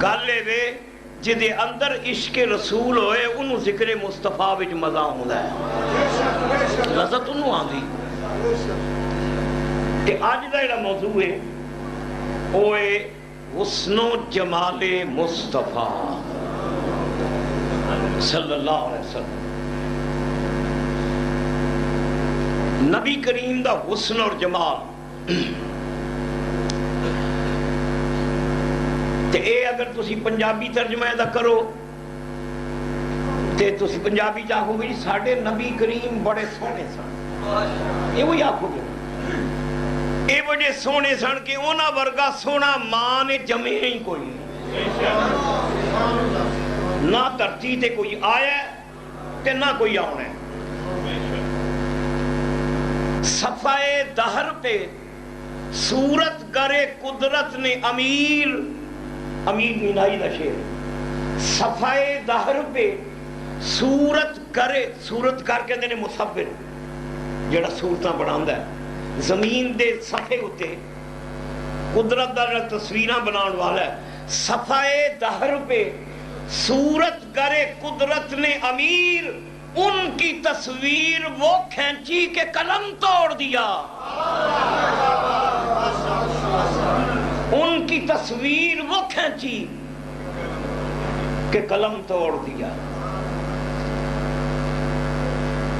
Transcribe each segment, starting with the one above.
گل اے جدے اندر عشق رسول ہوئے انہوں ذکر مصطفیٰ وچ مزہ ہوتا ہے، لذت انہوں آندی۔ کہ آج دا ایڑا موضوع ہے وہ ہے حسن و جمال مصطفیٰ صلی اللہ علیہ وسلم۔ نبی کریم دا حسن اور جمال تے اے اگر تسی پنجابی ترجمہ دا کرو تے تسی پنجابی چاہو گے ساڑھے نبی کریم بڑے سونے سن، یہ وہی آکھو گے اے وجہ سونے سن کہ اونا ورگا سونا ماں نے جمع ہی کوئی نہ دھرتی تے کوئی آیا تے نہ کوئی آنا ہے۔ صفحہ دہر پہ صورت کرے قدرت نے امیر مینائی دا شعر، صفحہ دہر پہ صورت کرے، صورت کر کے دینے مصور جڑا صورتاں بناندہ ہے زمین دے صفحے ہوتے قدرت دا تصویرہ بنان والا ہے۔ صفحہ دہر پہ صورت کرے قدرت نے امیر، ان کی تصویر وہ کھینچی کہ قلم توڑ دیا، ان کی تصویر وہ کھینچی کہ قلم توڑ دیا۔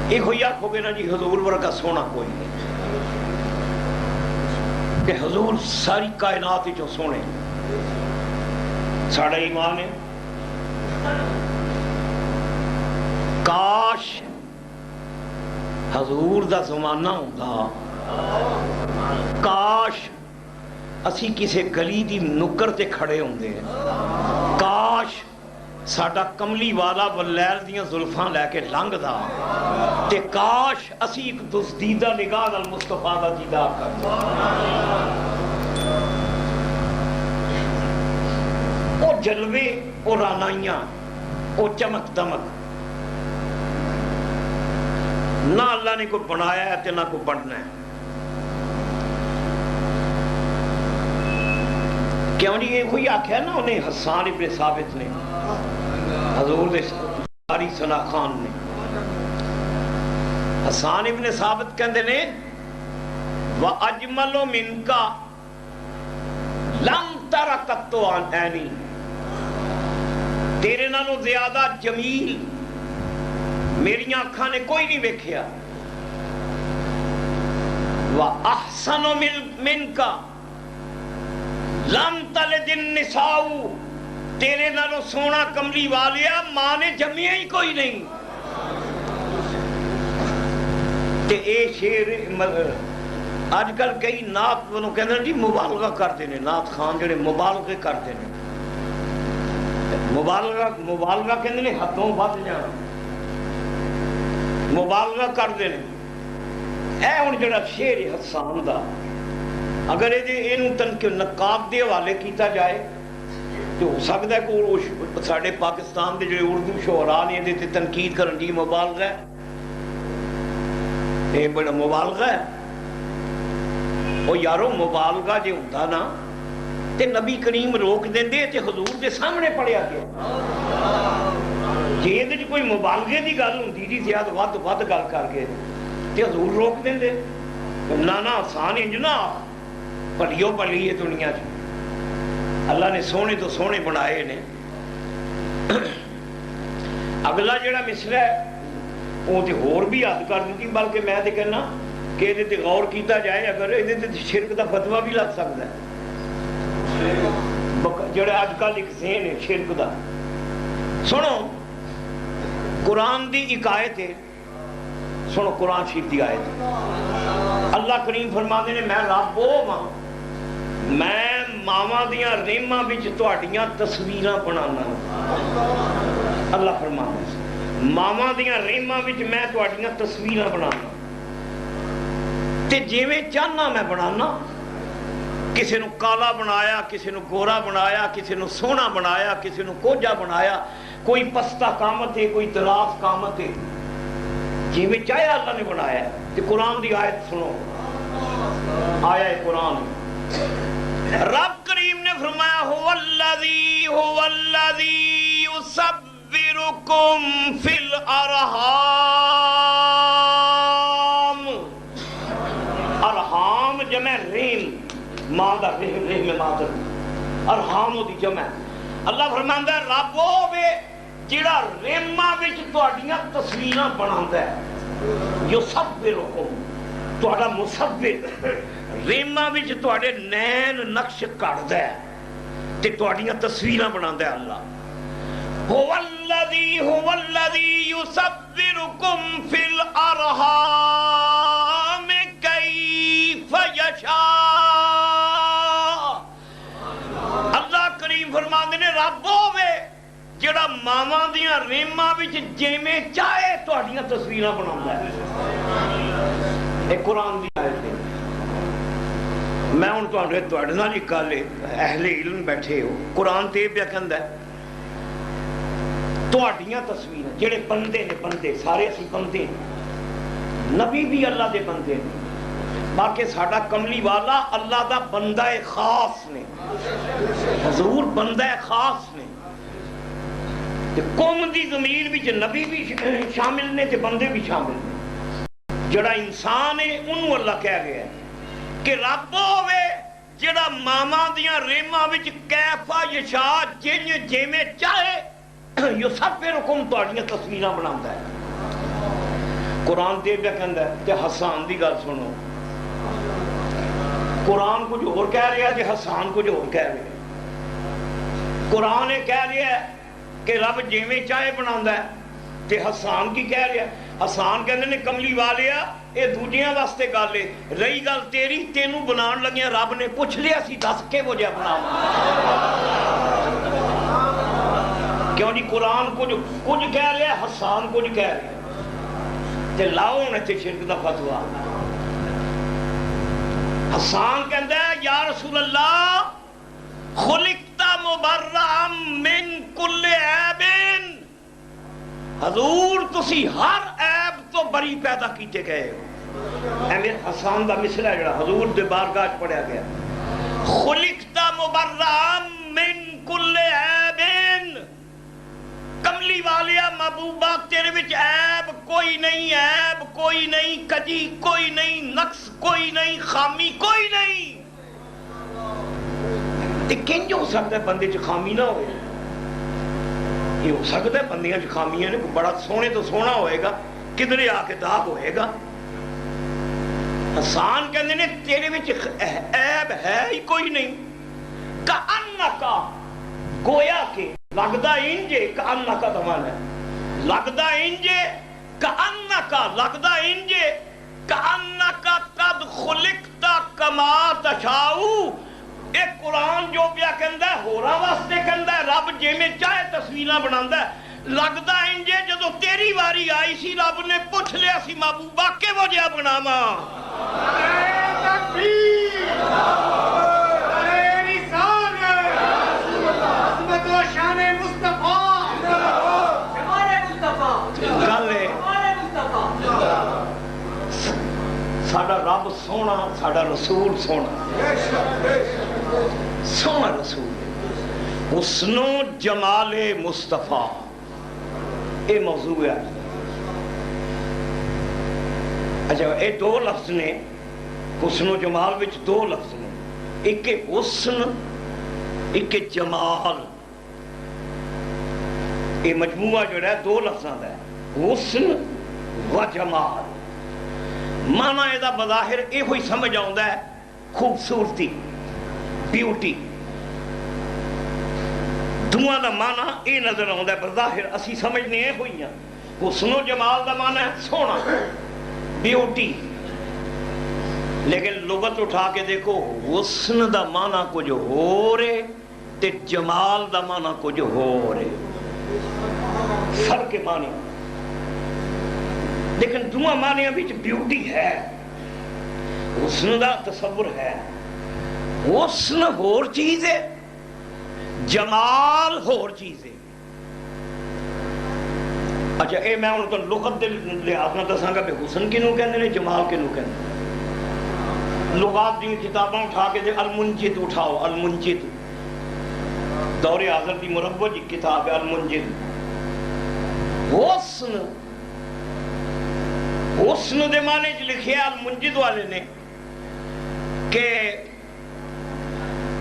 ایک ہوئی آنکھو گے نا جی حضور ورگا سونا کوئی نہیں، کہ حضور ساری کائنات ہی جو سونے ساڑھا ایمان ہے۔ کاش حضور دا زمانہ ہوگا، کاش اسی کسے گلی دی نکر تے کھڑے ہوں دے، کاش ساڑھا کملی والا واللیل دیاں زلفاں لے کے لنگ دا تے کاش اسی ایک دزدیدہ نگاہ المصطفیٰ دا دیدار کرتا۔ او جلوے او رانائیاں او چمک دمک نہ اللہ نے کوئی بنایا ہے تے نہ کوئی بننا ہے۔ کیوں نہیں یہ کوئی آکھا ہے نا انہیں حسان ابن ثابت نے حضور دے ساری ثنا خان نے حسان ابن ثابت کہندے نے وَأَجْمَلُ مِنْكَ لَمْ تَرَ قَطُّ عَيْنِي، تیرے نالوں زیادہ جمیل میری آنکھاں نے کوئی نہیں ویکھیا۔ وَأَحْسَنُ مِنْكَ لَمْ تَلِدِ النِّسَاءُ، تیرے نالوں سونا کملی والیا ماں نے جمعی ہی کوئی نہیں۔ تے اے شیر آج کل کئی نات بنو کہنے جی مبالغہ کرتے ہیں، نات خان جڑے مبالغے کرتے ہیں، مبالغہ کہنے نے حدوں بات جانا، مبالغہ کر دینے۔ اے ان جڑا شیر حسان دا اگر یہ تنقید نقاب دے حوالے کیتا جائے تو ہو سکتا ہے کہ ساڑھے پاکستان دے جو اردو شعراء نے یہ تنقید کرن دی مبالغہ ہے، یہ بڑا مبالغہ ہے۔ اور یارو مبالغہ جو ہوتا نا تے نبی کریم روک دیں دے تے حضور دے سامنے پڑیا گیا جی یہ کوئی مبالغے دی گل ہوندی جی زیادہ ود گل کر کے تے حضور روک دیں دے نانا آسان انج نہ پڑھیو پڑھی ہے دنیا چ اللہ نے سونے تو سونے بنائے نے۔ اگلا جڑا مصرع ہے وہ تے ہور بھی حد کر دیتی، بلکہ میں تے کہنا کہ یہ تے غور کیتا جائے اگر یہ تے شرک دا فتویٰ بھی لگ سکتا ہے جڑے آج کل ایک ذہن ہے شرک دا۔ سنو قرآن دی ایک آیت ہے، سنو قرآن شریف دی آیت ہے، اللہ کریم فرماتے ہیں میں رب وہ ماں میں ماواں دیاں ریماں وچ تہاڈیاں تصویراں بنانا۔ اللہ فرماتا ہے ماواں دیاں ریماں وچ میں تہاڈیاں تصویراں بنانا تے جویں چاہنا میں بنانا۔ کسی نو کالا بنایا، کسی نو گورا بنایا، کسی نو سونا بنایا، کسی نو کوجا بنایا، کوئی پستہ قامت ہے کوئی دراز قامت ہے، جویں چاہے اللہ نے بنایا ہے۔ تے قرآن دی آیت سنو، آیا ہے قرآن رب کریم نے نے فرمایا هو الذی یصورکم فی الارحام. ارحام جمع رحم، ماں دا رحم، رحم ماں دا ارحام دی جمع. اللہ فرماندا ہے رب ہوے جڑا رحماں وچ تہاڈیاں تصویراں بناندا ہے. یصورکم تہاڈا مصور رحماں وچ تہاڈے نین نقش کڑدا ہے تے تہاڈیاں تصویراں بناندا ہے. اللہ هو الذی یصورکم فی الارحام کیف یشاء. اللہ کریم فرماندے نے رب ہوے جڑا ماواں دیاں رحماں وچ جویں چاہے تہاڈیاں تصویراں بناوندا ہے. اے قرآن دی آیت ہے. میں ہن تہاڈے نال ایک گل اہل علم بیٹھے ہو، قرآن تے پیا کہندا ہے تہاڈیاں تصویراں جڑے بندے نے، بندے سارے اسی بندے ہیں، نبی بھی اللہ دے بندے نے، باقی ساڈا کملی والا اللہ دا بندہ خاص نے، حضور بندہ خاص نے. قوم دی ضمیر وچ نبی بھی شامل نے تے بندے بھی شامل نے. جڑا انسان ہے انہوں اللہ کہہ گیا ہے کہ رب ہوے جڑا ماما دیاں رحماں وچ کیفا یشاء جویں چاہے یصورکم تہاڈیاں تصویراں بناندا ہے. قرآن تے پیا کہندا ہے تے حسان دی گل سنو. قرآن کچھ اور کہہ رہا ہے تے حسان کچھ اور کہہ رہا ہے. قرآن یہ کہہ رہا ہے کہ رب جویں چاہے بناندا ہے تے حسان کی کہہ رہا ہے. حسان کہندے نے کملی والیا اے دوجیاں واسطے گل ہے، رہی گل تیری تینوں بنان لگیاں رب نے پوچھ لیا سی دس کے وہ جا بناواں. کیوں جی قرآن کچھ کہہ رہا ہے، حسان کچھ کہہ رہا ہے تے لاؤ ہونے تے شرک دا فتوا. حسان کہندا ہے یا رسول اللہ خلقت مبرأ من کل عیب. حضور تسی ہر عیب تو بری پیدا کیتے گئے ہو. امیر حسان دا مثلا جڑا حضور دے بارگاہ وچ پڑھیا گیا خلقت مبرأ من کل عیب. کملی والیا محبوبہ تیرے وچ عیب کوئی نہیں، عیب کوئی نہیں، کجی کوئی نہیں، نقص کوئی نہیں، خامی کوئی نہیں. تے کنج ہو سکتا ہے بندے چ خامی نہ ہوئے؟ یہ ہو سکتا ہے بندیاں چ خامیاں نے، بڑا سونے تو سونا ہوئے گا کدھر آ کے داغ ہوئے گا. حسان کہندے نے تیرے وچ عیب ہے ہی کوئی نہیں. کأنکا گویا کہ لگدا انجے، کأنکا دا معنی ہے لگدا انجے، کأنکا لگدا انجے، کأنکا قد خلقت کما تشاء. ایک قرآن جو پیا کہندا ہے ہوراں واسطے کہندا ہے رب جویں چاہے تصویراں بناندا ہے. لگدا انجے جدوں تیری واری آئی سی رب نے پوچھ لیا سی محبوبہ کہ وہ جا بناواں. ساڈا رب سونا، ساڈا رسول سونا، سونا رسول حسن و جمال مصطفیٰ. اے موضوع ہے. اچھا اے دو لفظ نے حسن و جمال وچ دو لفظ نے، ایک حسن ایک جمال. یہ مجموعہ جو ہے دو لفظاں دا ہے حسن و جمال. مانا یہ بظاہر یہ ہوئی سمجھ آتا ہے خوبصورتی، بیوٹی. دعا دا مانا یہ نظر آتا ہے بظاہر اسی سمجھنے یہ ہوئی ہیں. حسن و جمال دا مانا ہے سونا، بیوٹی. لیکن لغت اٹھا کے دیکھو حسن دا مانا کچھ ہو رہے تے جمال دا مانا کچھ ہو رہے، فرق معنی. لیکن دونوں معنیاں وچ بیوٹی ہے، حسن دا تصور ہے. حسن ہور چیز ہے، جمال ہور چیز ہے. اچھا اے میں انہوں تو لغت دے لحاظ نہ دساں گا کہ حسن کنوں کہندے نے، جمال کنوں کہندے نے. لغات دی کتاباں اٹھا کے دے المنجد اٹھاؤ، المنجد دور حاضر دی مروج کتاب ہے المنجد. حسن دے معنی چ لکھیا المنجد والے نے کہ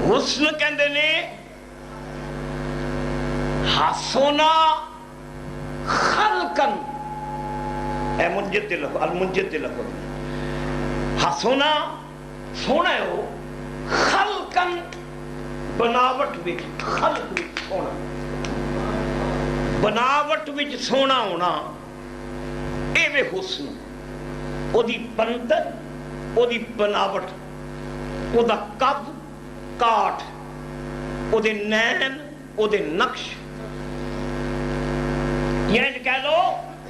حسن کہندے نے حسنا خلقن. اے منجد دے لفظ المنجد دے لفظ حسنا سونا ہے وہ خلقن بناوٹ وچ خلق وچ سونا بناوٹ وچ سونا ہونا اے وے حسن. او دی بنتر او دی بناوٹ او دا قد کاٹ او دے نین او دے نقش یعنی کہہ لو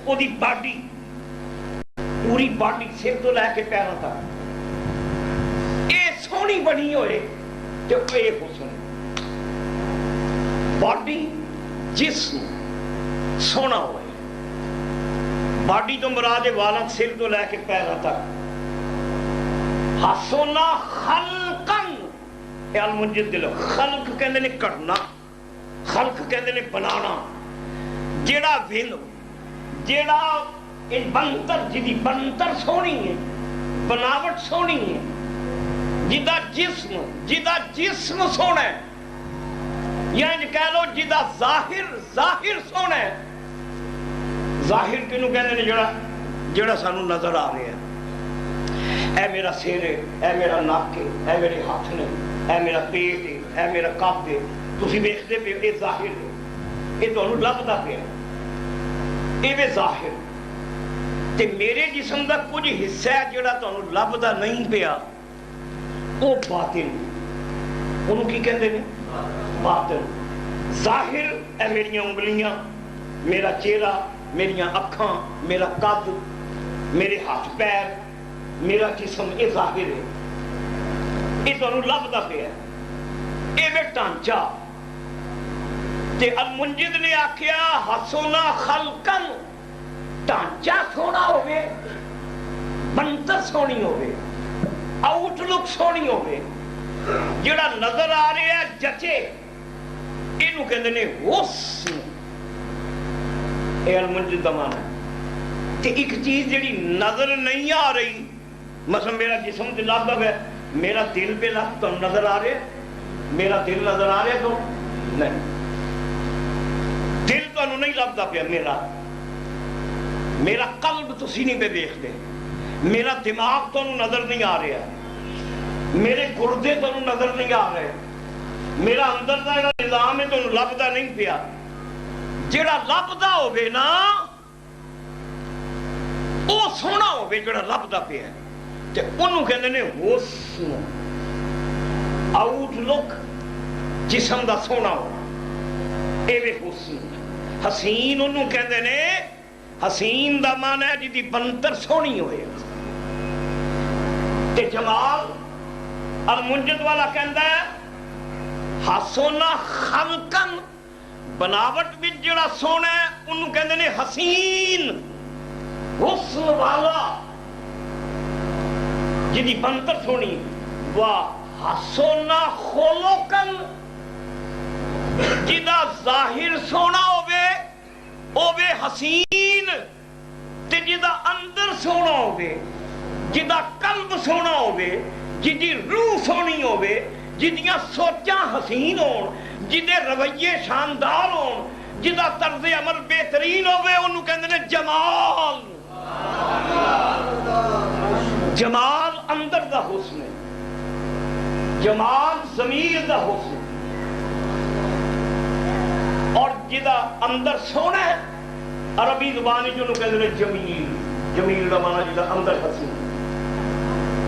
او دی باڈی پوری باڈی سر تو لے کے پیروں تک اے سونی بنی ہوئے تو اے حسن. باڈی جسم سونا ہوئے باڈی تو مراد والا سر تو لے کے پیروں تک. حسنا خلقن اے المنجد دلو. خلق کہندے نے کرنا خلق کہندے نے بنانا. جیڑا وین جیڑا بنتر جدی بنتر سونی ہے بناوٹ سونی ہے جدا جسم سونا ہے یعنی کہہ لو جدا ظاہر سونا ہے. ظاہر کنوں کہنے نے جڑا سانو نظر آ رہے ہیں. اے میرا سر ہے اے میرا نک ہے اے میرے ہاتھ نے اے میرا پیٹ ہے اے میرا قد ہے تسی ویکھدے پے اے ظاہر ہے یہ تانوں لبدا پیا اے وے ظاہر. تے میرے جسم دا کچھ حصہ ہے جڑا تانوں لبدا نہیں پیا او باطن. انہوں کی کہندے نے باطن. ظاہر اے میریاں انگلیاں میرا چہرہ میریاں اکھاں میرا قد میرے ہاتھ پیر میرا جسم اے ظاہر ہے اے تانوں لبدا پیا اے وے ٹانچا. تے المنجد نے آکھیا حسنا خلقن ٹانچا سونا ہوئے بنتر سونی ہوئے آؤٹ لک سونی ہوئے جڑا نظر آ رہے ہے جچے انہوں کہندے نے حسن. اے المنجد دا معنی تے ایک چیز جڑی نظر نہیں آ رہی مثلا میرا جسم تے لبدا ہے میرا دل پہ لب تو نظر آ رہے میرا دل نظر آ رہے تو نہیں دل تو نہیں لبدا پیا میرا قلب تسی نہیں پہ دیکھتے میرا دماغ تو نظر نہیں آ رہا میرے گردے تو نظر نہیں آ رہے میرا اندر دا نظام ہے تو لبدا نہیں پیا. جڑا لبدا ہوئے نا او سونا ہوئے جڑا لبدا پیا تے انہوں کہندے نے حسن آؤٹ لک جسم دا سونا ہو اے وے حسن. حسین انہوں کہندے نے حسین دا معنی ہے جی دی بنتر سونی ہوئے. تے جمال المنجد والا کہندا ہے حسنا خلقن بناوٹ بھی جڑا سونا ہے انہوں کہندے نے حسین. حسن والا جی دی بنتر سونی حسنا خلقن جدا ظاہر سونا ہوئے حسین تے جدا اندر سونا ہوئے جدا قلب سونا ہوئے جدی روح سونی ہوئے جدیاں سوچاں حسین ہون جدے رویے شاندار ہون جدا طرز عمل بہترین ہوئے انہوں کہندے نے جمال. جمال اندر دا حسن ہے جمال ضمیر دا حسن اور جدا اندر سونا ہے عربی زبانی جو کہتے ہیں جمیل دا معنی جدا اندر حسن.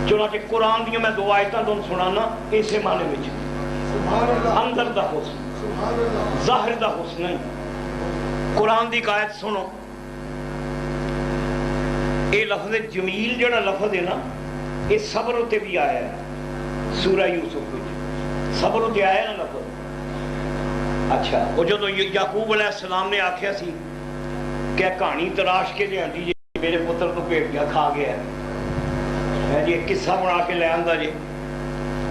چنانچہ قرآن دیا میں 2 آیتاں تم سنانا اسے معنی میں اندر دا حسن ظاہر دا حسن نہیں. قرآن دی آیت سنو اے لفظ جمیل جڑا لفظ ہے نا یہ صبر ہوتے بھی آیا ہے سورہ یوسف میں صبر ہوتے آیا نا لفظ. اچھا وہ جو یعقوب علیہ السلام نے آکھیا سی کہ کہانی تراش کے لے آندی جی میرے پتر تو پیٹ گیا کھا گیا ہے جی قصہ بنا کے لے آندا جی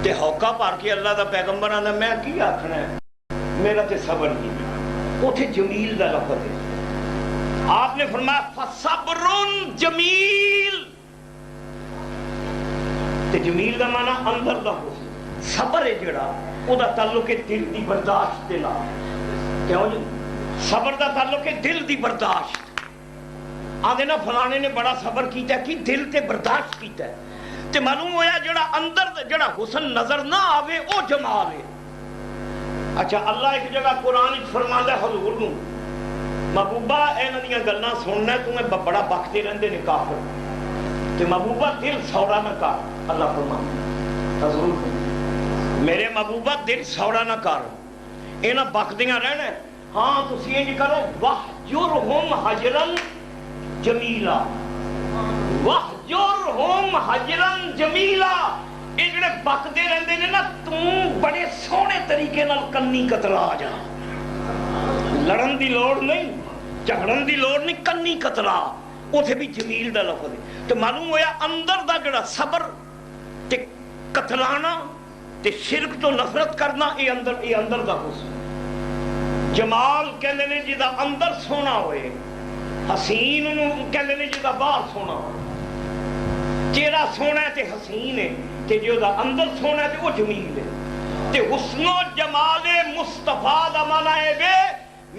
تے ہوکا پار کے اللہ دا پیغمبر آندا میں کی آکھنا ہے میرا تے صبر نہیں، اتنے جمیل دا لفظ ہے۔ آپ نے فرمایا فصبر جمیل، تے جمیل دا معنی اندر دا حسن، صبر ہے جڑا او دا تعلق ہے دل دی برداشت دے نال۔ کیوں جی؟ صبر دا تعلق ہے دل دی برداشت۔ آدھے نا فلانے نے بڑا صبر کیتا ہے، کی دل تے برداشت کیتا ہے، تے معلوم ہویا جڑا اندر جڑا حسن نظر نہ آوے او جمال ہے۔ اچھا اللہ ایک جگہ قرآن وچ فرماندا ہے حضور نوں، محبوبہ انہاں دیاں گلاں سننا تمہیں بڑا بکتے رہندے نے کافر، تے محبوبہ دل سوڑا نہ کر۔ اللہ فرماندا حضور میرے محبوبہ دل سوڑا نہ کر، انہاں بکدیاں رہنا، ہاں تسی انج کرو وَحْجُرْهُمْ حَجْرًا جمیلا، وَحْجُرْهُمْ حَجْرًا جمیلا، یہ جڑے بکدے رہندے نے نا تم بڑے سونے طریقے نال کنی قتلا جا، لڑن دی لوڑ نہیں، جھگڑن دی لوڑ نہیں، کنی قتلا، اوتھے بھی جمیل دا لفظ ہے۔ تو معلوم ہویا اندر دا جڑا صبر تے قتلانا تے شرک تو نفرت کرنا، یہ اندر دا حسن۔ جمال کہندے نے جدا اندر سونا ہوئے، حسین کہندے نے جدا باہر سونا ہوئے۔ چہرہ سونا ہے تے حسین ہے، تے جو دا اندر سونا ہے تے وہ جمیل ہے۔ تے حسن و جمال مصطفیٰ دا معنی ہے بے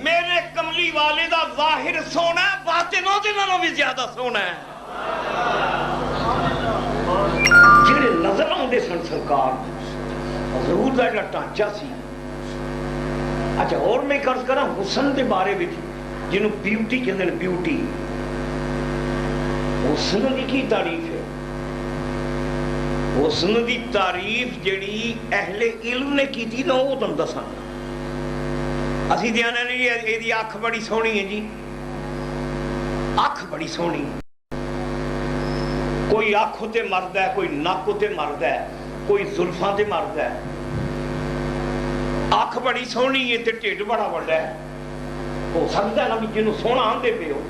میرے کملی والے دا ظاہر سونا ہے، باطن دے نالوں بھی زیادہ سونا ہے۔ جڑے نظر آندے سن سرکار حضور دا جڑا ٹانچا سی۔ اچھا اور میں عرض کراں حسن دے بارے وچ جنوں بیوٹی کہندے نے، بیوٹی حسن دی کی تعریف ہے؟ حسن دی تعریف جڑی اہل علم نے کیتی نا وہ تم دساں، اسی دیانا نہیں یہ دی اکھ بڑی سونی ہے جی، اکھ بڑی سونی، کوئی اکھ تے مرد ہے، کوئی نک تے مرد ہے، کوئی زلفاں تے مرد ہے، اکھ بڑی سونی ہے تے ٹھڈ بڑا بڑا ہے، ہو سکتا ہے نا بھی جنوں سونا آندے پے ہو،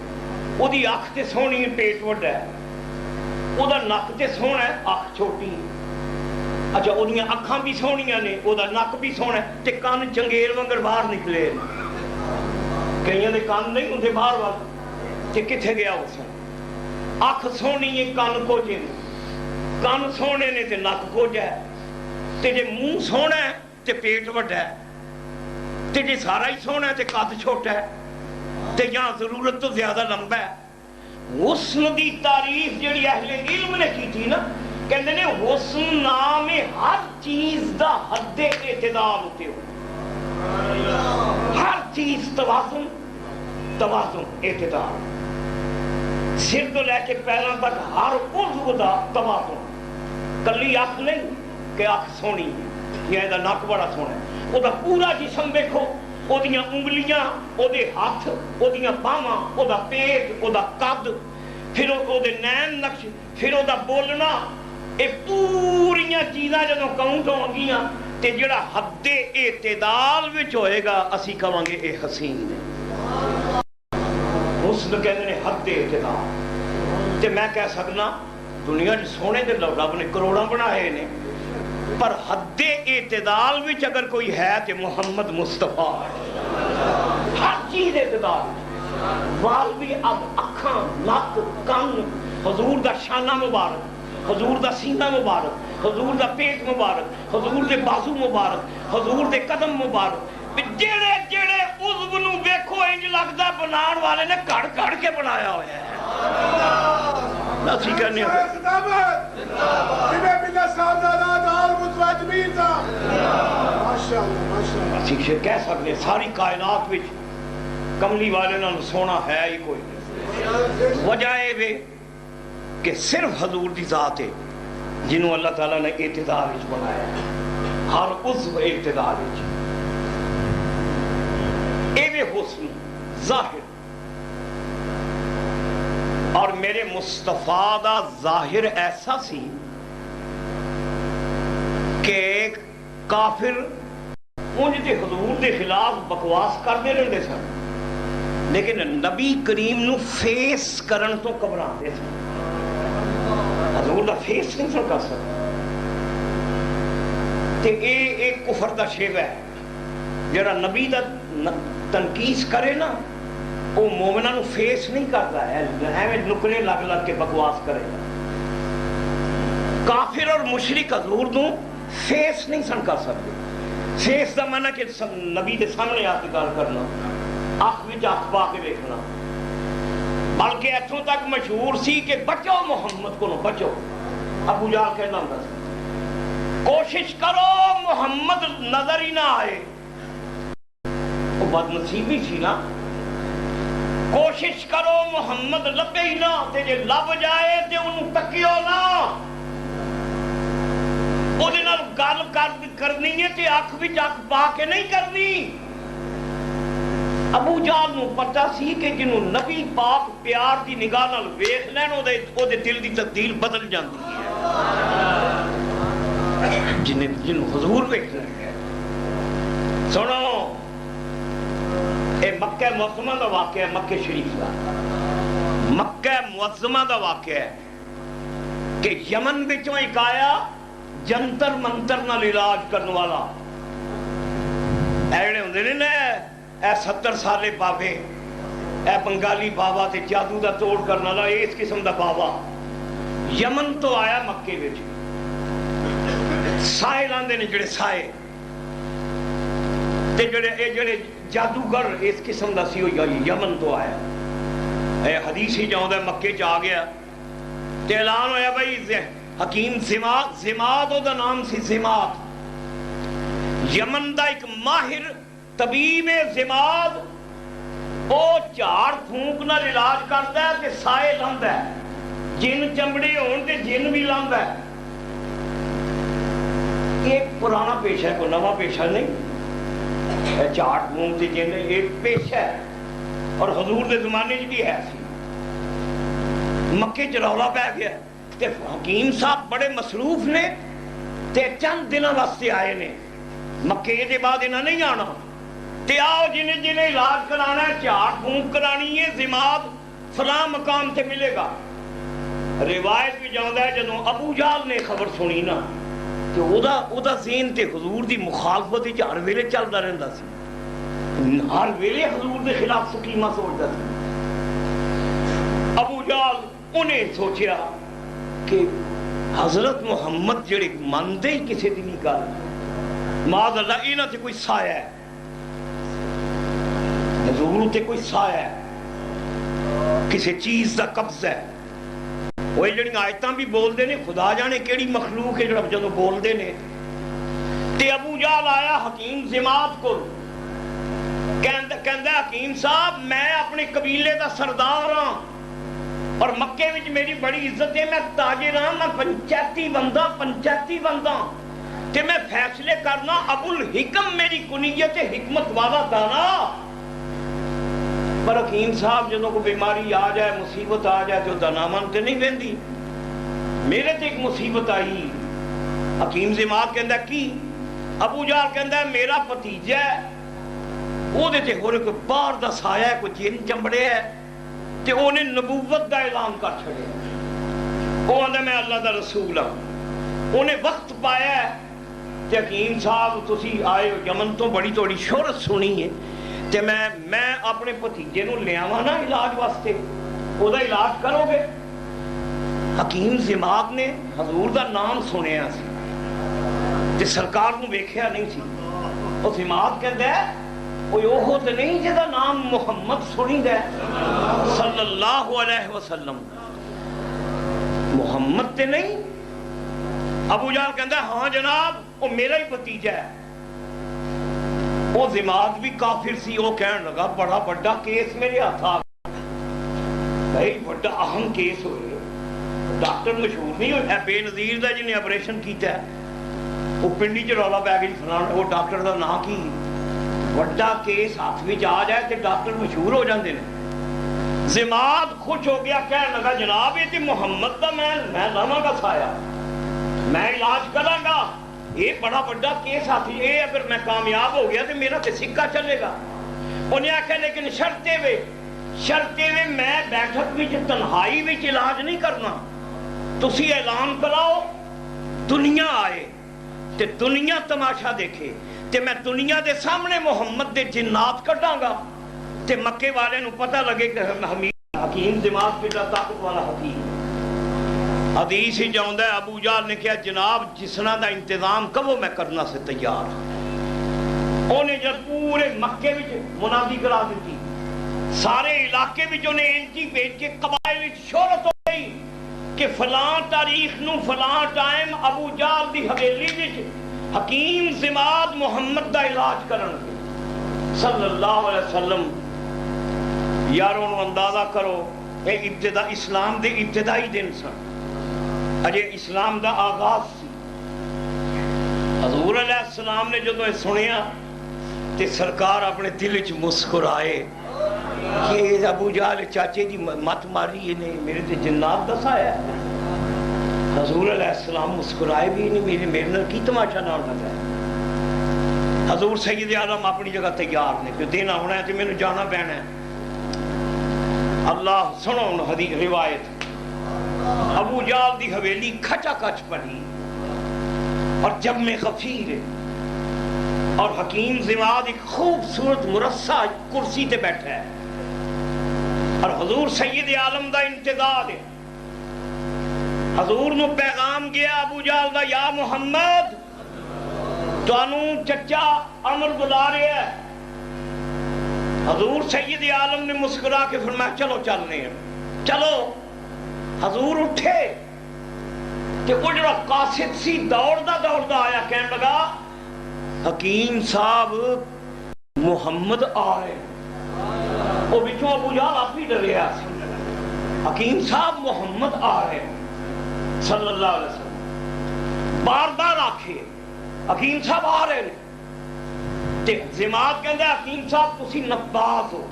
او دی اکھ تے سونی ہے پیٹ بڑا ہے، او دا نک تے سونا ہے اکھ چھوٹی، اچھا او دیاں اکھاں بھی سونیاں نے، او دا نک بھی سونا ہے، تے کان چنگیر وانگر باہر نکلے، کئیاں دے کان نہیں ہوندے باہر وال، تے کتھے گیا حسن؟ اکھ سونی ہے کان کو جن، کان سونے نے تے نک کو جائے، تے جے منہ سونا ہے تے پیٹ وڈا ہے، تے جے سارا ہی سونا ہے تے قد چھوٹا ہے، تے یہاں ضرورت تو زیادہ لمبا ہے۔ حسن دی تعریف جڑی اہل علم نے کی تھی نا، کہندے نے حسن نام ہر چیز دا حد اعتدال ہوتے ہو، ہر چیز توازن، توازن اعتدال، سر تو لے کے پیروں تک ہر عضو دا توازن، کلی اکھ نہیں کہ اکھ سونی یا دا نک بڑا سونا ہے، او دا پورا جسم دیکھو، او دیاں انگلیاں، او دے ہاتھ، او دیاں باواں، او دا پیٹ، او دا قد، پھر او دے نین نقش، پھر او دا بولنا، اے پوریاں چیزاں جدوں کاؤنٹ ہون گیاں تے جڑا حد اعتدال وچ ہوئے گا اسی کہاں گے اے حسین ہے۔ حسن کہندے نے حد اعتدال، تے میں کہہ سکنا دنیا جو سونے دے رب نے کروڑاں بنائے نے، پر حد اعتدال وچ اگر کوئی ہے تے محمد مصطفیٰ، ہر چیز اعتدال، وال بھی اب اکھاں، نک، کان، حضور دا شانہ مبارک، حضور دا سینہ مبارک، حضور دا پیٹ مبارک، حضور دے بازو مبارک، حضور دے قدم مبارک، جڑے جڑے عضو نو ویکھو انج لگدا بنان والے نے کڑ کڑ کے بنایا ہوا ہے۔ اسی کہنے اسی کہہ سکتے ساری کائنات وچ کملی والے نال سونا ہے ہی کوئی نہیں۔ وجہ یہ کہ صرف حضور دی ذات ہے جنہوں اللہ تعالیٰ نے اعتدال وچ بنایا، ہر عضو اعتدال وچ، اے حسن ظاہر، اور میرے مصطفیٰ دا ظاہر ایسا سی کہ کافر انج دے حضور دے خلاف بکواس کرتے رہتے سن، لیکن نبی کریم نو فیس کرن تو گھبراتے سن، حضور دا فیس نہیں سن کر سکتے، تے اے کفر دا شیوہ ہے۔ جڑا نبی دا تنقیس کرے نا وہ مومناں نو فیس نہیں کرتا ہے، ایویں نکلے لگ لگ کے بکواس کرے گا۔ کافر اور مشرک حضور نو فیس نہیں سن کر سکتے۔ فیس دا معنی کہ نبی دے سامنے آ کے گل کرنا، اکھ وچ اکھ پا کے دیکھنا، بلکہ ایتھوں تک مشہور سی کہ بچو محمد کو بچو۔ ابو جہل کہنا ہوندا سی کوشش کرو محمد نظر ہی نہ آئے، وہ بد نصیبی سی نا۔ کوشش کرو محمد لبے ہی نہ، تے جے لب جائے تے انہوں تکیو نہ، وہ دے نال گل کرنی ہے تے اکھ وچ اکھ پا کے نہیں کرنی۔ ابو جہل نو پتہ سی کہ جنوں نبی پاک پیار دی نگاہ نال ویکھ لین او دے دل دی تبدیل بدل جاندی ہے، جنوں حضور ویکھ لین۔ سنو اے مکہ معظمہ دا واقعہ ہے، مکہ شریف دا، مکہ معظمہ دا واقعہ ہے کہ یمن وچوں ایک آیا جنتر منتر نال علاج کرنے والا، ایڑے ہوندے نے نا اے 70 سالے بابے، اے بنگالی بابا تے جادو دا توڑ کرنے والا، اس قسم دا بابا یمن تو آیا مکے وچ۔ سائے لاندے نے جڑے سائے تے جڑے جادوگر اس قسم دا سی یمن تو آیا۔ اے حدیث ہی جاؤں دا مکے چ آ گیا تے اعلان ہویا بھائی حکیم زماد دا نام سی زماد، یمن دا ایک ماہر طبیب زماد، وہ جھاڑ پھونک نال علاج کرتا ہے تے سائے لاندا ہے، جن چمڑے ہون تے جن بھی لاندا ہے۔ ایک پرانا پیشہ ہے، کوئی نواں پیشہ نہیں، جھاڑ پھونک تے جن ایک پیشہ ہے، اور حضور دے زمانے چ بھی ہے سی۔ مکے چ رولا پہ گیا تے حکیم صاحب بڑے مصروف نے تے چند دنوں واسطے آئے نے، مکے دے بعد انہاں نہیں آنا، تے آؤ جنہیں علاج کرانا ہے، جھاڑ پھونک کرانی ہے، زماد فلاں مقام تے ملے گا۔ روایت بھی جاندا ہے جدوں ابو جہل نے خبر سنی نا کہ او دا ذہن تے حضور دی مخالفت وچ ہر ویلے چلدا رہندا سی، ہر ویلے حضور دے خلاف سکیمہ سوچدا سی۔ ابو جہل انہیں سوچیا کہ حضرت محمد جڑے مندے ہی کسی دی نہیں گل، معاذ اللہ انہاں تے کوئی سایہ ہے، حضور تے کوئی سایہ ہے، کسی چیز دا قبضہ ہے۔ وہ جڑی آیتاں بھی بول دے نے، خدا جانے کیڑی مخلوق ہے جڑا جدوں بول دے نے۔ تے ابو جہل آیا حکیم زماد کو، کہندا حکیم صاحب میں اپنے قبیلے دا سردار ہاں اور مکے وچ میری بڑی عزت ہے، میں تاجر ہاں، میں پنچایتی بندہ تے میں فیصلے کرنا، ابو الحکم میری کنیت حکمت والا دانا۔ پر حکیم صاحب جدوں کو بیماری آ جائے، مصیبت آ جائے تو دانامن تے نہیں ویندی، میرے تے ایک مصیبت آئی۔ حکیم زماد کہندا کی؟ ابو جہل کہندا میرا بھتیجا ہے، او دے تے ہور کوئی باہر دا سایہ ہے، کوئی جن چمڑے ہے، تے اونے نبوت دا اعلان کر چھڑیا، او آندا میں اللہ دا رسول ہاں۔ اونے وقت پایا ہے تے حکیم صاحب تسی آئے ہو یمن تو، بڑی توڑی شہرت سنی ہے، تے میں اپنے بھتیجے نو لے آواں نا علاج واسطے، او دا علاج کرو گے؟ حکیم زماد نے حضور دا نام سنیا سی تے سرکار نو ویکھیا نہیں سی۔ او زماد کہندا ہے کوئی اوہو تے نہیں جدا نام محمد سنی دے صلی اللہ علیہ وسلم، محمد تے نہیں؟ ابو جہل کہندا ہے ہاں جناب وہ میرا ہی بھتیجا ہے۔ وہ زماد بھی کافر سی، وہ کہنے لگا بڑا بڑا کیس میرے ہاتھ آ گیا، بھائی بڑا اہم کیس ہوئے، ڈاکٹر مشہور نہیں ہوئے، بے نظیر دا جنہیں آپریشن کیتا ہے، وہ پنڈی چ رولا پی گئی فلانا، وہ ڈاکٹر دا نام کی؟ بڑا کیس ہاتھ وچ آ جائے تے ڈاکٹر مشہور ہو جاندے نے۔ زماد خوش ہو گیا، کہنے لگا جناب یہ تے محمد دا میں لاواں گا سایہ، میں علاج کراں گا، یہ بڑا بڑا کیس ہاتھ یہ اگر میں کامیاب ہو گیا تو میرا تے سکہ چلے گا۔ انہیں آکھا لیکن شرطے وے میں بیٹھک وچ تنہائی وچ علاج نہیں کرنا، تسی اعلان کراؤ، دنیا آئے تے دنیا تماشا دیکھے، تے میں دنیا دے سامنے محمد دے جنات کٹاں گا تے مکے والے نو پتہ لگے کہ حکیم دماغ کیڑا طاقت والا حکیم۔ حدیث ہی جاؤندہ ہے ابو جہل نے کہا جناب جسنا دا انتظام کبو میں کرنا سے تیار ہوں۔ انہیں جب پورے مکے وچ منادی کرا دیتی، سارے علاقے وچ انہیں انٹی بھیج کے قبائل وچ شہرت ہو گئی کہ فلاں تاریخ نو فلاں ٹائم ابو جہل دی حویلی وچ حکیم زماد محمد دا علاج کرن گے صلی اللہ علیہ وسلم۔ یاروں نو اندازہ کرو اے ابتدا اسلام دے ابتدائی دن سن، اجے اسلام دا آغاز سی۔ حضور علیہ السلام نے جدو یہ سنیا تے سرکار اپنے دل وچ مسکرائے کہ ابو جہل چاچے دی مت ماری نے میرے تے جنات دس آیا ہے۔ حضور علیہ السلام مسکرائے بھی نہیں، میرے نال کی تماشا نال لگا ہے۔ حضور سید عالم اپنی جگہ تیار نے کہ دینا ہونا ہے تو میں نے جانا پینا ہے۔ اللہ سنو حدیث روایت، ابو جہل دی حویلی کھچا کچ پڑی اور جب میں غفیر ہے اور حکیم زماد ایک خوبصورت مرصع کرسی تے بیٹھا ہے اور حضور سید عالم دا انتظار ہے۔ حضور نو پیغام گیا ابو جہل دا، یا محمد توانوں چچا عمر بلا رہے ہیں۔ حضور سید عالم نے مسکرا کے فرمایا چلو چلنے ہیں، چلو۔ حضور اٹھے کہ وہ جڑا قاصد سی دوڑدا آیا کہنے لگا حکیم صاحب محمد آ رہے ہیں۔ وہ بچوں ابو جہل آپ ہی ڈریا سی، حکیم صاحب محمد آ رہے ہیں صلی اللہ علیہ وسلم۔ بار بار آکھے حکیم صاحب آ رہے ہیں تے زماد کہندہ ہے حکیم صاحب تسی نباز ہو،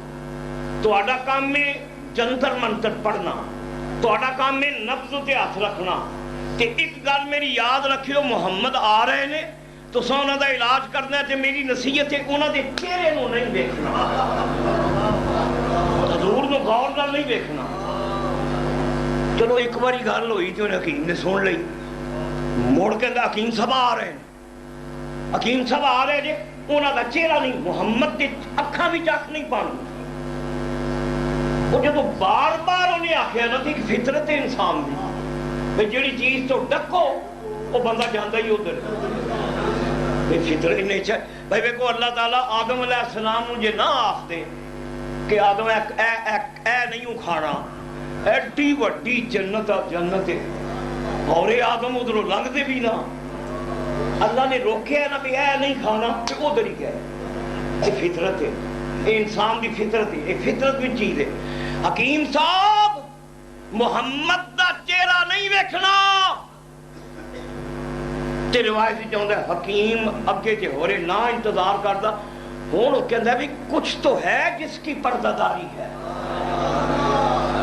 تو آڈا کام میں جنتر منتر پڑھنا، تو آڈا کام میں نبض تے ہاتھ رکھنا تے ایک گل میری یاد رکھیو محمد آ رہے نے تو سو انہوں دا علاج کرنا ہے تے میری نصیحت ہے انہوں دے چہرے نو نہیں دیکھنا، حضور نو غور نال نہیں دیکھنا۔ چلو ایک باری گل ہوئی تو حکیم نے سن لئی، موڑ کہندہ حکیم صاحب آ رہے ہیں، حکیم صاحب آ رہے جے انہوں دا چہرہ نہیں، محمد دے اکھاں بھی چاک نہیں پانا۔ وہ جب بار بار انہیں آکھیا نا تھی کہ فطرت انسان دی بھئی جڑی چیز تو ڈکو وہ بندہ جاندہ ہی ادھر بھئی فطرت نہیں چاہے۔ بھئی بیکو اللہ تعالیٰ آدم علیہ السلام مجھے نہ آخ دے کہ آدم اے نہیں کھانا، ایڈی وڈی جنت ہے اور آدم ادھروں لنگ دے بھی نہ، اللہ نے روکے ہے نا بھی اے نہیں کھانا تو ادھر ہی کہے یہ فطرت ہے، یہ انسان دی فطرت ہے، یہ فطرت بھی چیز ہے۔ حکیم صاحب محمد دا چہرہ نہیں ویکھنا تے روایت ہی چاہتا ہے حکیم اگے جے ہو رہے نہ انتظار کردا ہون وہ کہندا ہے بھی کچھ تو ہے جس کی پردہ داری ہے،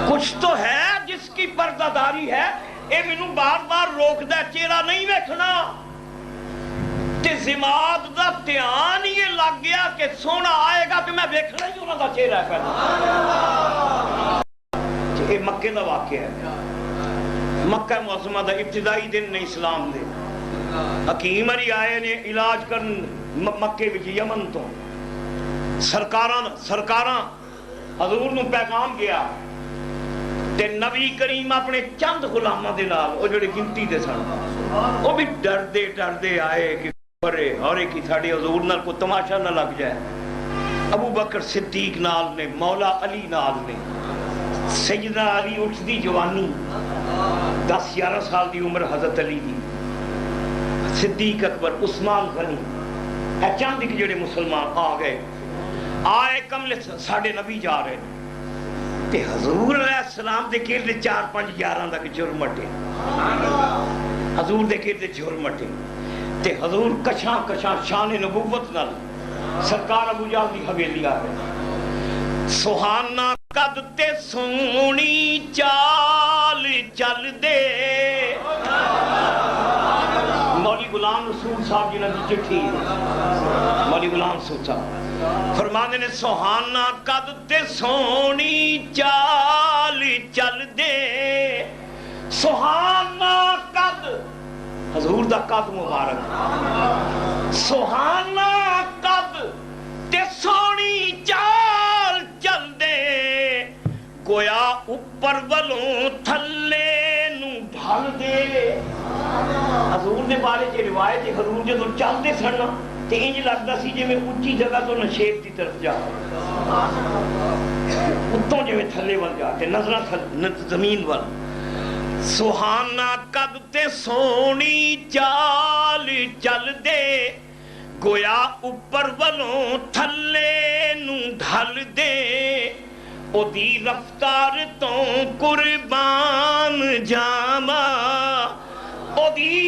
کچھ تو ہے جس کی پردہ داری ہے، اے مینوں بار بار روک دا چہرہ نہیں ویکھنا تے زماد دا دھیان یہ لگ گیا کہ سونا آئے گا تو میں ویکھنا ہی انہاں دا چہرہ ہے پہلا۔ یہ مکے دا واقعہ ہے، مکہ معظمہ دا ابتدائی دن نے اسلام دے، حکیم علی آئے نے علاج کرن مکے وچ یمن تو، سرکاراں حضور نو پیغام گیا تے نبی کریم اپنے چند غلاماں دے نال او جڑے گنتی دے سن وہ بھی ڈردے آئے کہ اور ایک ہی ساڑی حضور نال کو تماشا نہ لگ جائے۔ ابو بکر صدیق نال نے، مولا علی نال نے، سیدنا علی اٹھ دی جوانی 10-11 سال دی عمر حضرت علی دی، صدیق اکبر، عثمان غنی، اے چند ایک جڑے مسلمان آ گئے، آئے کملے ساڑھے نبی جا رہے تے حضور علیہ السلام دے کردے 4-5-11 تک جھر مٹے، حضور دے کردے جھر مٹے تے حضور کشاں شان نبوت نال سرکار ابو جہل دی حویلی آ گئے۔ سہانا قد تے سونی چال چل دے، مولی غلام رسول صاحب جنہاں دی چٹھی، مولی غلام رسول صاحب فرمانے نے سہانا قد تے سونی چال چل دے، سہانا قد حضور دا قد مبارک، سہانا تے سونی چال چل دے گویا اوپر والوں تھلے نو ڈھل دے حضور نے بارے چ روایت حضور جدوں چلدے سن تے انج لگدا سی جویں اونچی جگہ تو نشیب دی طرف جا اتوں جویں تھلے ول جا تے نظراں زمین ول سہانا قد تے سونی چال چل دے گویا اوپر والوں تھلے نو ڈھل دے او دی رفتار تو قربان جاواں او دی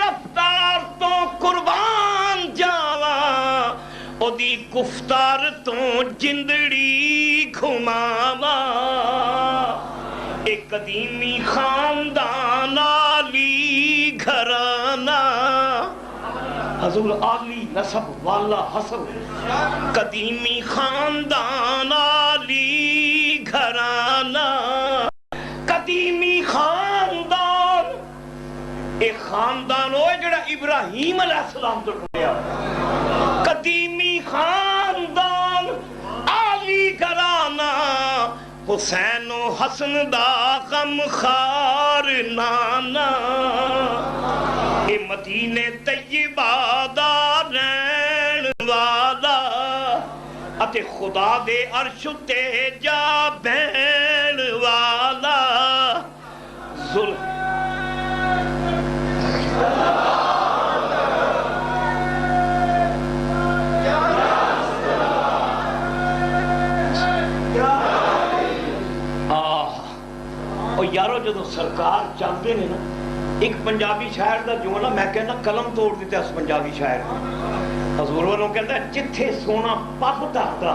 رفتار تو قربان جاواں او دی گفتار تو جندڑی گھماواں ایک قدیمی خاندان عالی گھرانہ حضور عالی نسب والا حسب قدیمی خاندان عالی گھرانہ قدیمی خاندان ایک خاندان ہوئے جڑا ابراہیم علیہ السلام تو ٹھوڑیا قدیمی خاندان عالی گھرانہ حسین و حسن دا غم خار نانا اے مدینے طیبہ دا رہن والا اتے خدا دے عرش تے جا بین والا یارو جدو سرکار چاہتے ہیں نا ایک پنجابی شاعر دا جملہ میں کہنا قلم توڑ دیتے اس پنجابی شاعر حضور والوں کہتا ہے جتھے سونا پپ دھردا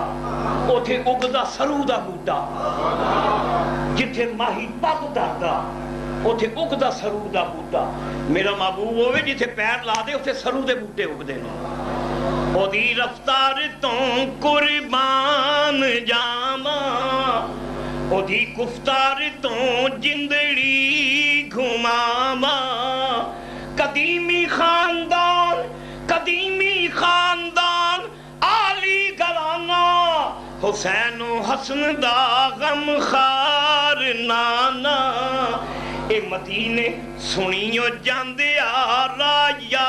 اوتھے اگدا سرو دا بوٹا جتھے ماہی پپ دھردا اوتھے اگدا سرو دا بوٹا میرا محبوب ہوئے جتھے پیر لا دے اوتھے سرو دے بوٹے اگدے نے او دی رفتار تو قربان جاواں او دی گفتار تو جندڑی گھماواں قدیمی خاندان عالی گھرانہ حسین و حسن دا غم خار نانا اے مدینے سنیو جاندے رایا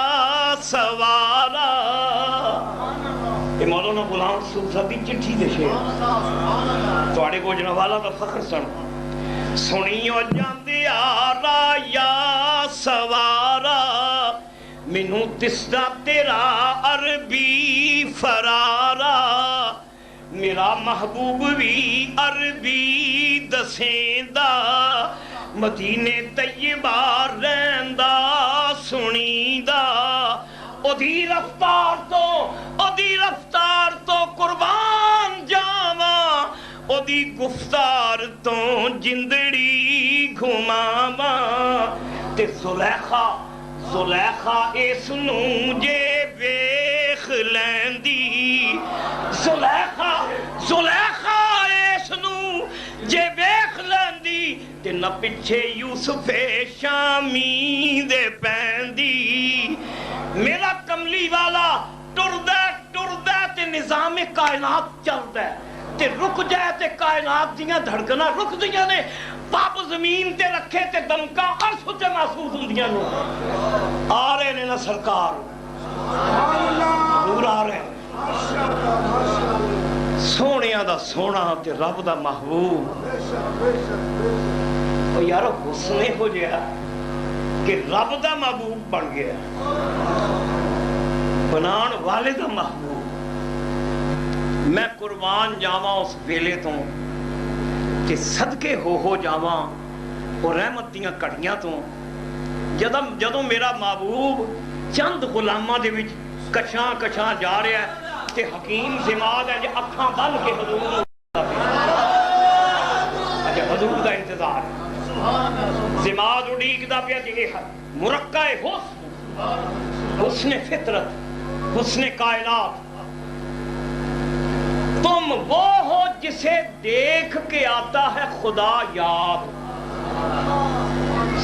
سوارا اے مولانا غلام رسول صاحب دی چٹھی دے شعر تواڈے کو جنوالا دا فخر سن سنیو جاندے رایا سوارا مینوں دسدا تیرا عربی فرارا میرا محبوب بھی عربی دسیندا مدینے طیبہ رہندا سنیندا او دی رفتار تو قربان جاواں او دی گفتار تو جندڑی گھماواں تے زلیخا اس نوں جے ویکھ لیندی زلیخا اس نوں جے ویکھ لیندی تے نہ پچھے یوسف شامی دے پیندی میرا کملی والا ٹردہ تے نظام کائنات چلدا ہے تے رک جائے تے کائنات دیاں دھڑکنا رک دیاں نے پاپ زمین تے رکھے تے دمکا عرش تے محسوس ہوندیاں نو آ رہے نے نا سرکار دور آ رہے سونیاں دا سونا تے رب دا محبوب اور یارو حسن ہو جیا کہ رب دا محبوب بن گیا بنان والے دا محبوب میں قربان جاواں اس ویلے تو کہ صدقے ہو جاواں اور رحمت دیاں کڑیاں تو جدوں میرا محبوب چند غلاماں دے وچ کچھاں جا رہا ہے تے حکیم زماد ہے جو اکھاں بن کے حضور دا انتظار ہے زماد اڑیک دا پیا جی مرقع حسن فطرت حسن کائنات تم وہ ہو جسے دیکھ کے آتا ہے خدا یاد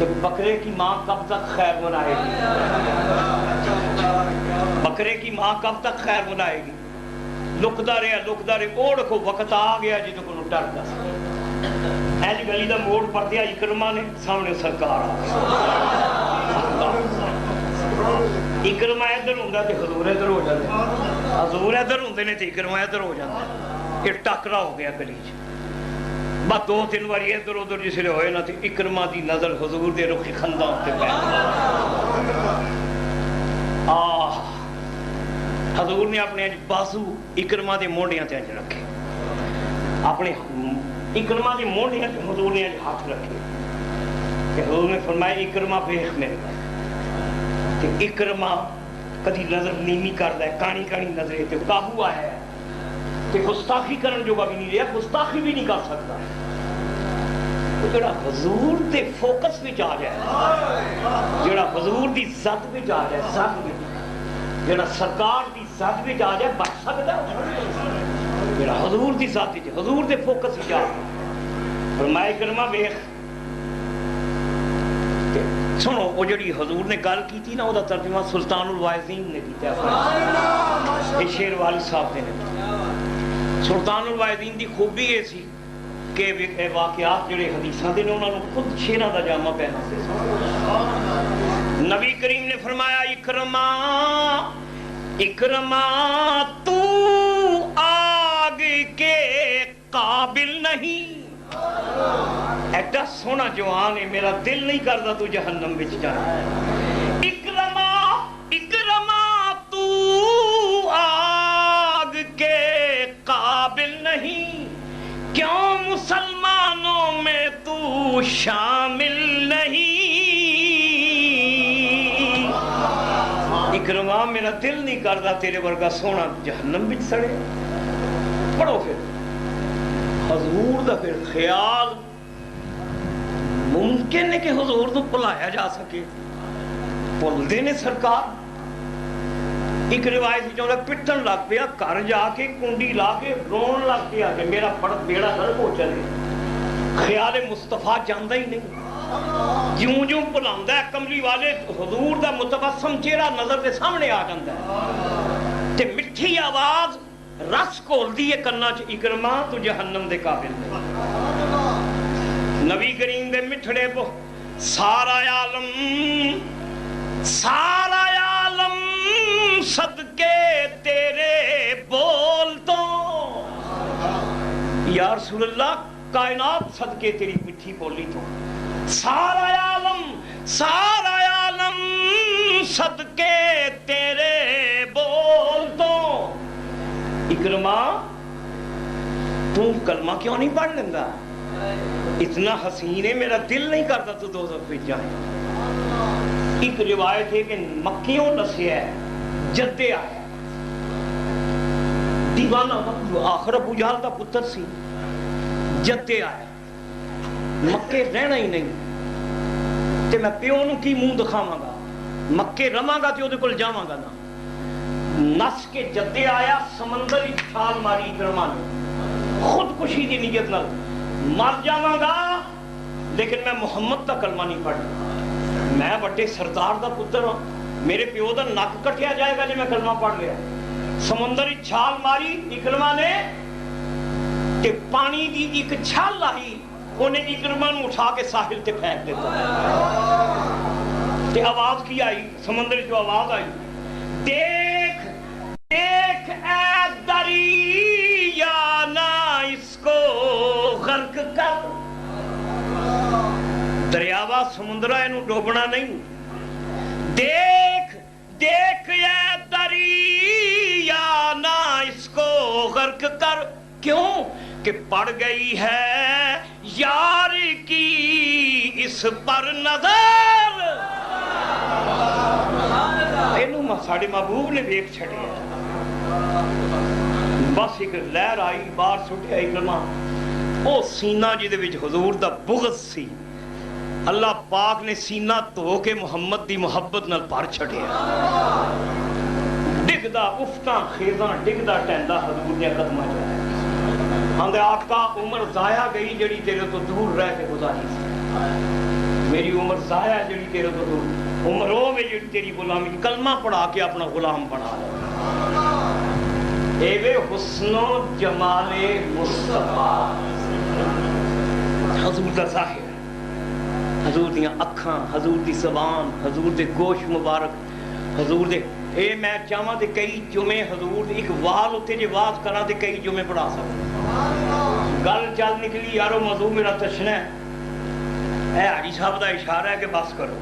تو بکرے کی ماں کب تک خیر منائے گی؟ بکرے کی ماں کب تک خیر منائے گی؟ لکدا رہے اوڑ کو وقت آ گیا جدوں کو ڈردا سی اج گلی دا موڑ پر دیا اکرما نے سامنے سرکار آ گئی اکرما ادھر ہوندا تے حضور ادھر ہو جاندے حضور ادھر ہوندے نے تے اکرما ادھر ہو جاندے یہ ٹکرا ہو گیا گلی چ بس دو تین باری ادھر ادھر جس لیے ہوئے نا تے اکرما دی نظر حضور دے رخ خنداں تے پے حضور نے اپنے بازو اکرما دے مونڈیاں تے اج رکھے اپنے اکرما دے مونڈیاں تے حضور نے اج ہاتھ رکھے کہ حضور نے فرمایا اکرما ویکھ میرے تے اکرما کدی نظر نیمی کردا ہے کانی کانی نظرے تے قابو آیا ہے تے گستاخی کرن جو بھی نہیں رہا گستاخی بھی نہیں کر سکتا جڑا حضور دے فوکس وچ آ جائے جڑا حضور دی ذات وچ آ جائے ذات وچ جڑا سرکار دی ذات وچ آ جائے بچ سکدا جڑا حضور دی ذات وچ حضور دے فوکس وچ آ فرمایا کرما ویکھ سنو وہ جڑی حضور نے گل کی تھی نا وہ ترجمہ سلطان الواعظین نے کیتا ہے شیر والی صاحب نے سلطان الواعظین دی خوبی یہ سی کہ واقعات جڑے حدیثاں دے نے انہاں نوں خود شیراں دا جامہ پہنا سی نبی کریم نے فرمایا اکرما تو آگ کے قابل نہیں ایڈا سونا جوان ہے میرا دل نہیں کرتا تو جہنم وچ جانا اکرما تو آگ کے قابل نہیں کیوں مسلمانوں میں تو شامل نہیں اکرما میرا دل نہیں کرتا تیرے ورگا سونا جہنم وچ سڑے پڑھو پھر حضور دا پھر خیال ممکن ہے کہ حضور تو بلایا جا سکے بول دے نے سرکار ایک روایت چاہتا پٹن لگ پیا گھر جا کے کنڈی لا کے رون لگ پیا کہ میرا پڑت بیڑا گھر ہو چلے خیال مصطفیٰ جاندا ہی نہیں جوں جوں بلاوندا ہے کملی والے حضور دا متبسم چہرہ نظر دے سامنے آ جاندا ہے تے مٹھی آواز رس کھول دی ہے کنا چ اکرما تو جہنم دے قابل نہیں نبی کریم دے مٹھڑے سارا عالم صدقے تیرے بول تو یا رسول اللہ کائنات صدقے تیری مٹھی بولی تو سارا عالم صدقے تیرے بول تو اکرما تو کلمہ کیوں نہیں پڑھ لیندہ اتنا حسین ہے میرا دل نہیں کرتا تو دوزخ وچ جائے ایک روایت ہے کہ مکیوں نسیا ہے جدے آیا دیوانہ جو آخر ابو جہل دا پتر سی جدے آیا مکے رہنا ہی نہیں تے میں پیو نوں کی منہ دکھاواں گا مکے رواں گا تے اودے کول جاواں گا نا نس کے جدے آیا سمندر ہی چھال ماری اکرما نے خودکشی دی نیت نال مر جاواں گا لیکن میں محمد دا کلمہ نہیں پڑھنا میں بڑے سردار دا پتر ہوں میرے پیو دا نک کٹیا جائے گا جی میں کلمہ پڑھ لیا سمندر ہی چھال ماری اکرما نے تے پانی دی ایک چھال لائی انہیں اکرما نو اٹھا کے ساحل تے پھینک دیتا تے آواز کی آئی سمندر جو آواز آئی دیکھ اے دریا نہ اس کو غرق کر دریاوا سمندرہ انہوں ڈوبنا نہیں دیکھ اے دریا نہ اس کو غرق کر کیوں کہ پڑ گئی ہے یار کی اس پر نظر اینوں ساڑے محبوب نے دیکھ چھڑے بس ایک لہر آئی باہر سٹیا اکرما او سینہ جی دے وچ حضور دا بغض سی اللہ پاک نے سینہ تو کے محمد دی محبت نال بھر چھڑیا ڈگدا افتاں خیزاں ڈگدا ٹیندا حضور نے قدماں جایا ہاں دے آقا عمر ضائع گئی جڑی تیرے تو دور رہ کے گزاری سی میری عمر ضائع ہے جڑی تیرے تو عمر ہوے جڑی تیری غلامی کلمہ پڑھا کے اپنا غلام بنا لے اے وے حسن و جمال مصطفیٰ حضور دا ظاہر حضور دیاں اکھاں حضور دی زبان حضور دے گوش مبارک حضور دے اے میں چاہواں تے کئی جمعے حضور دے ایک وال اتنے جے واز کراں تے کئی جمعے پڑھا سکوں گل چل نکلی یارو موضوع میرا تشنا ہے اے حاجی صاحب دا اشارہ ہے کہ بس کرو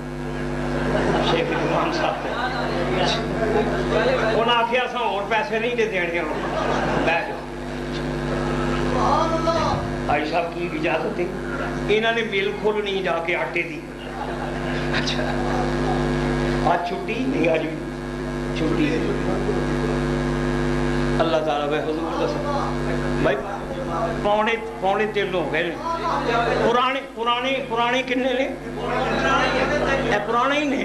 شیخ امام صاحب تے انہاں آکھیا اساں اور پیسے نہیں دے دین گے بیٹھ جاؤ حاجی صاحب کی اجازت ہے انہوں نے مل کھولنی جا کے آٹے دی اچھا آج چھٹی نہیں آج چھٹی اللہ تعالیٰ بھائی حضور دسا بھائی پونے 3 ہو گئے پرانے کنے نے پرانے ہی نے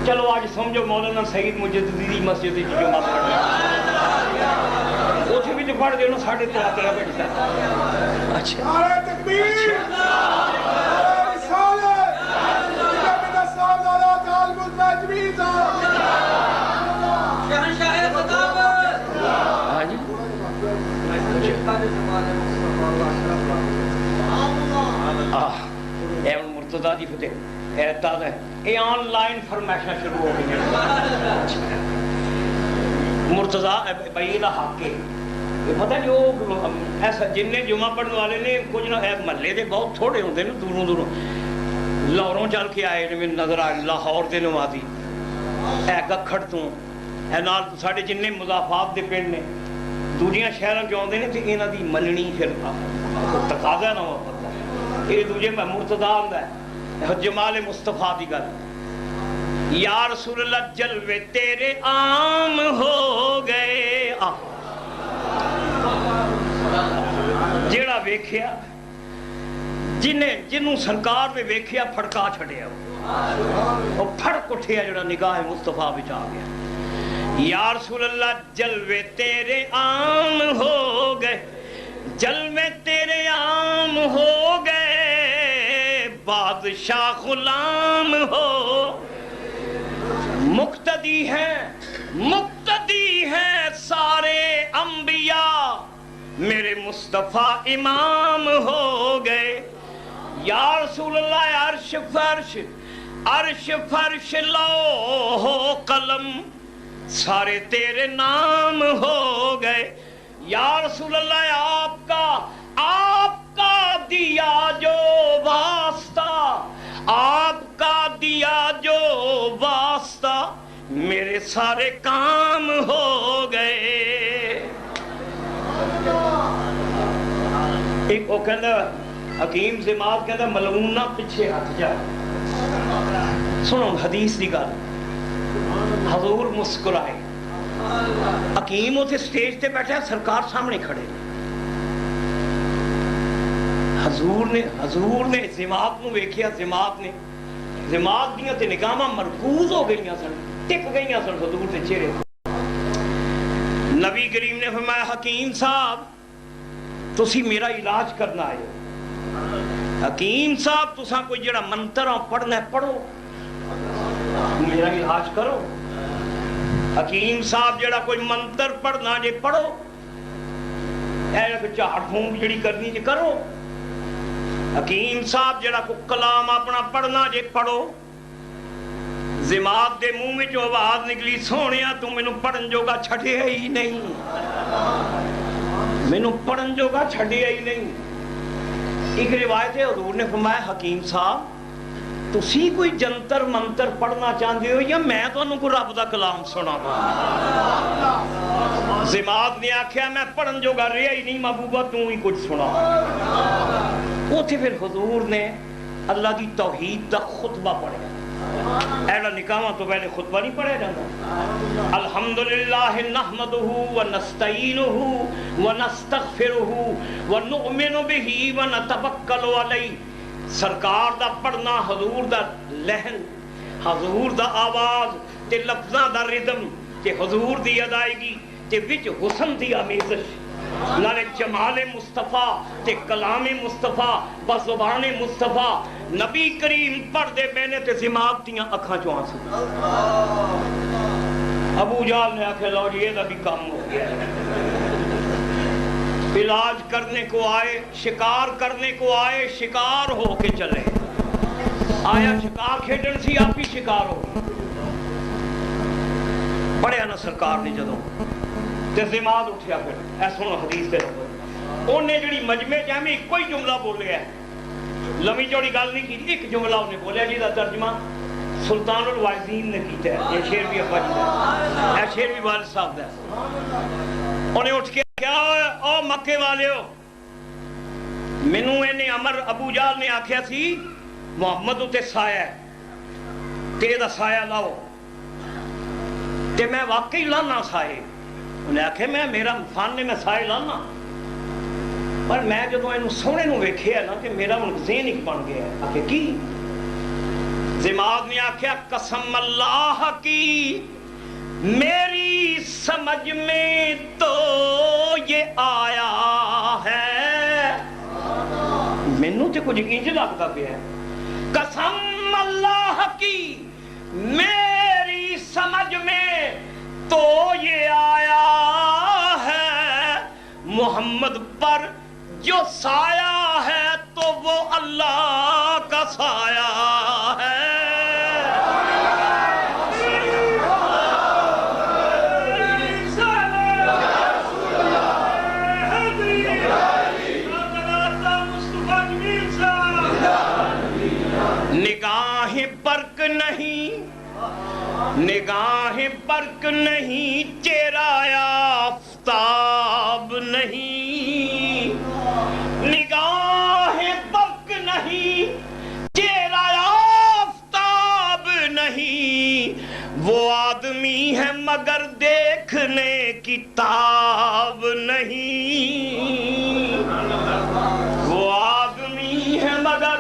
چلو آج سمجھو مولانا سعید مجددی مسجد جمعہ پڑھنا بھی تو پڑھ دینا 3:30 بجے اچھا مرتضیٰ دی فتح یہ آن لائن فرمائشاں شروع ہو گئی مرتضیٰ بھائی دا حق ہے پتہ جو ایسا جن نے جمعہ پڑھنے والے نے کچھ نہ محلے دے بہت تھوڑے ہوندے نا دوروں لاہوروں چل کے آئے میں نظر آئے لاہور دے نمازی اے گکھڑ تو اے نال ساڈے جن نے مضافات دے پنڈ نے دوجیاں شہراں چ آندے نے تے انہاں دی مننی پھر تقاضا نہ ہو پتا یہ دوجے میں مرتضیٰ آندا ہے جمال مصطفیٰ دی گل یا رسول اللہ جلوے تیرے عام ہو گئے جیڑا ویکھیا جنوں سرکار نے ویکھیا پھڑکا چھڑیا وہ پھڑک اٹھیا جڑا نگاہ مصطفیٰ وچ آ گیا یا رسول اللہ جلوے تیرے عام ہو گئے جلوے تیرے عام ہو گئے بادشاہ غلام ہو مقتدی ہیں سارے انبیاء میرے مصطفیٰ امام ہو گئے یا رسول اللہ عرش فرش لوح و قلم سارے تیرے نام ہو گئے یا رسول اللہ آپ کا دیا جو واسطہ میرے سارے کام ہو گئے ایک وہ کہتا حکیم زماد کہتا ملعونہ پیچھے ہاتھ جا سنو حدیث دی گل حضور مسکرائے حکیم اتنے سٹیج تے بیٹھا سرکار سامنے کھڑے حضور نے زماد نو ویکھیا زماد دیاں تے نگاہاں مرکوز ہو گئیاں سن ٹک گئیاں سن حضور دے چہرے نبی کریم نے فرمایا حکیم صاحب تسی میرا علاج کرنا آئے حکیم صاحب تساں کوئی جڑا منتر پڑھنا ہے پڑھو میرا علاج کرو حکیم صاحب جڑا کوئی منتر پڑھنا جے پڑھو ایسا چاڑ پھونک جڑی کرنی جے کرو حکیم صاحب جڑا کوئی کلام اپنا پڑھنا جے پڑھو زماد دے منہ میں جو آواز نکلی سونیا تو میں نو پڑھن جوگا چھڑے ہی نہیں میں نو پڑھن جوگا چھڑے ہی نہیں ایک روایت ہے حضور نے فرمایا حکیم صاحب تسی کوئی جنتر منتر پڑھنا چاہتے ہو یا میں تو انہوں کو رب دا کلام سنا پا زماد نے آکھیا میں پڑھن جو گا رہا ہی نہیں محبوبہ تو ہی کچھ سنا اوتھے پھر حضور نے اللہ دی توحید دا خطبہ پڑھا ایڈا نکاحاں تو پہلے خطبہ نہیں پڑھا جاتا الحمدللہ نحمدہ ونستعینہ ونستغفرہ ونؤمن بہ ونتوکل علیہ سرکار دا پڑھنا حضور دا لہن حضور دا آواز تے لفظاں دا ردم تے حضور دی ادائیگی تے وچ حسن دی آمیزش نالے جمال مصطفیٰ تے کلام مصطفیٰ بزبان مصطفیٰ نبی کریم پڑھتے پے نے تے زماد دیاں اکھاں چوں آنسو۔ ابو جہل نے آکھے لو جی یہ بھی کام ہو گیا ہے، علاج کرنے کو آئے، شکار کرنے کو آئے، شکار ہو کے چلے، آیا شکار کھیڈن سی آپ ہی شکار ہو گیا۔ پڑھیا نا سرکار نے جدوں تے زماد اٹھیا، پھر اے سنو حدیث دے لوگ انہیں جڑی مجمع جامع کوئی جملہ بولیا ہے، لمبی چوڑی گل نہیں کی، ایک جملہ انہیں بولیا جی دا ترجمہ سلطان الواعظین نے کیتا ہے، یہ شعر بھی ابا جی ہے، یہ شعر بھی والد صاحب ہے۔ انہیں اٹھ کے کیا او مکے والے ہو، مینوں انہیں امر ابو جہل نے آکھیا سی محمد اتے سایہ ہے تے دا سایہ لاؤ، تے میں واقعی لانا سائے۔ انہیں آکھے میں میرا فن نے میں سائے لانا، پر میں جدوں اینوں سونے نوں ویکھیا نا کہ میرا ہن ذہن ایک بن گیا ہے۔ آکھے کی؟ زماد نے آکھیا قسم اللہ کی میری سمجھ میں تو یہ آیا ہے، مینوں تے کچھ انج لگتا پیا ہے، قسم اللہ کی میری سمجھ میں تو یہ آیا ہے، محمد پر جو سایہ ہے تو وہ اللہ کا سایہ ہے۔ نگاہیں برق نہیں، نگاہیں برق نہیں، چہرہ آفتاب نہیں، نگاہیں برق نہیں، چہرہ آفتاب نہیں، وہ آدمی ہے مگر دیکھنے کی تاب نہیں، وہ آدمی ہے مگر